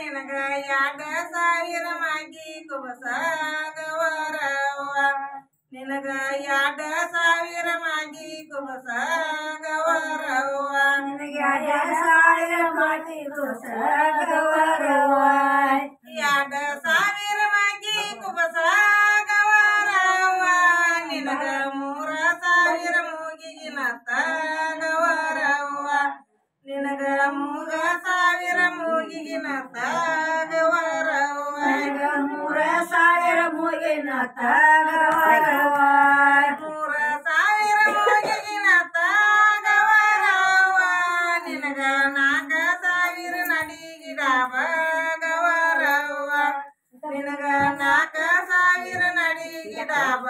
ನಿನಗ ಯಾಡ ಸಾವಿರ ಮಾಗಿ ಕುಬಸ ಗವರವ್ವ ನಿನಗ ಯಾಡ ಸಾವಿರ ಮಾಗಿ ಕುಬಸ ಗವರವ್ವ ನಿನಗ ಯಾಡ ಸಾವಿರ ಮಾಗಿ ಕುಬಸ ಗವರವ್ವ ಯಾಡ ಸಾವಿರ ಮಾಗಿ ಕುಬಸ ಗವರವ್ವ ನಿನಗ 3,000 ಮೂಗಿಗಿನತ್ತ ಗವರವ್ವ ನಿನಗ 3,000 ಮೂಗಿಗಿನತ್ತ ಗವರವ್ವ 3,000 ಮೂಗಿಗಿನತ್ತ ಗವರವ್ವ 3,000 ಮೂಗಿಗಿನತ್ತ ಗವರವ್ವ ನಿನಗ 4,000 ನಡಿಗಿಡವ ಗವರವ್ವ ನಿನಗ 4,000 ನಡಿಗಿಡವ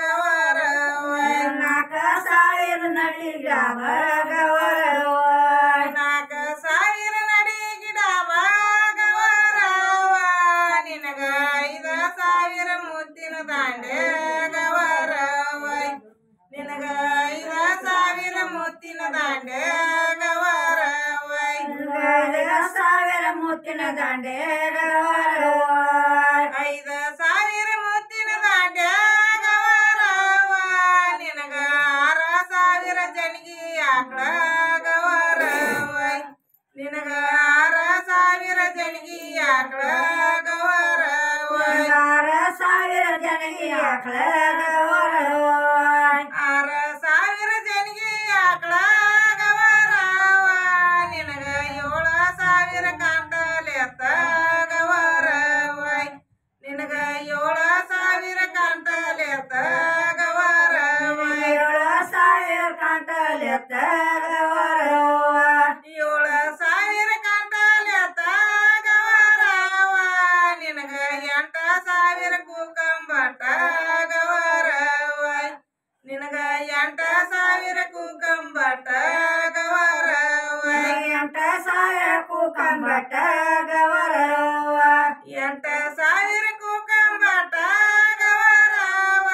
ಗವರವ್ವ 4,000 ನಡಿಗಿಡವ ಗವರವ್ವ 4,000 ನಡಿಗಿಡವ ಗವರವ್ವ ನಿನಗ 5,000 ಮುತ್ತಿನ ದಾಂಡೆ ಗವರವ್ವ ನಿನಗ 5,000 ಮುತ್ತಿನ ದಾಂಡೆ ಗವರವ್ವ 5,000 ಮುತ್ತಿನ ದಾಂಡೆ ಗವರವ್ವ 5,000 ಮುತ್ತಿನ ದಾಂಡೆ ಗವರವ್ವ ನಿನಗ 6,000 ಜನಿಗಿ ಆಕಳ ಗವರವ್ವ ನಿನಗ 6,000 ಜನಿಗಿ ಆಕಳ ಗವರವ್ವ 6,000 ಜನಿಗಿ ಆಕಳ ಗವರವ್ವ 6,000 ಜನಿಗಿ ಆಕಳ ಗವರವ್ವ ನಿನಗ 7,000 ಕಾಂಟಲ್ ಎತ್ತ ಗವರವ್ವ ನಿನಗ 7,000 ಕಾಂಟಲ್ ಎತ್ತ ಗವರವ್ವ 7,000 ಕಾಂಟಲ್ ಎತ್ತ ಗವರವ್ವ 7,000 ಕಾಂಟಲ್ ಎತ್ತ ಗವರವ್ವ ನಿನಗ 8,000 ಕೂಕಂಬಟ ಗವರವ್ವ ನಿನಗ 8,000 ಕೂಕಂಬಟ ಗವರವ್ವ 8,000 ಕೂಕಂಬಟ ಗವರವ್ವ 8,000 ಕೂಕಂಬಟ ಗವರವ್ವ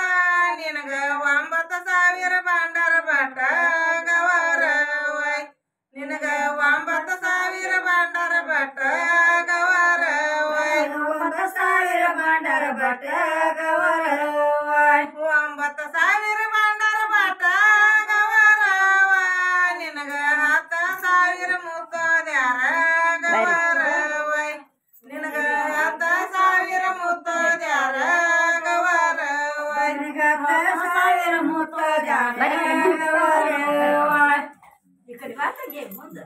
ನಿನಗ 9,000 ಬಂಡಾರ ಬಟ ಗವರವ್ವ ನಿನಗ 9,000 ಬಂಡಾರ but ಗವರವ್ವ 9,000 Bhandara but ಗವರವ್ವ 9,000 Bhandara but ಗವರವ್ವ ನಿನಗ 10,000 ಮುತ್ತೋದ್ಯಾರ ಗವರವ್ವ ನಿನಗ 10,000 ಮುತ್ತೋದ್ಯಾರ ಗವರವ್ವ ನಿನಗ 10,000 ಮುತ್ತೋದ್ಯಾರ ಗವರವ್ವ ಈ ಕಡೆ ಮುಂದೆ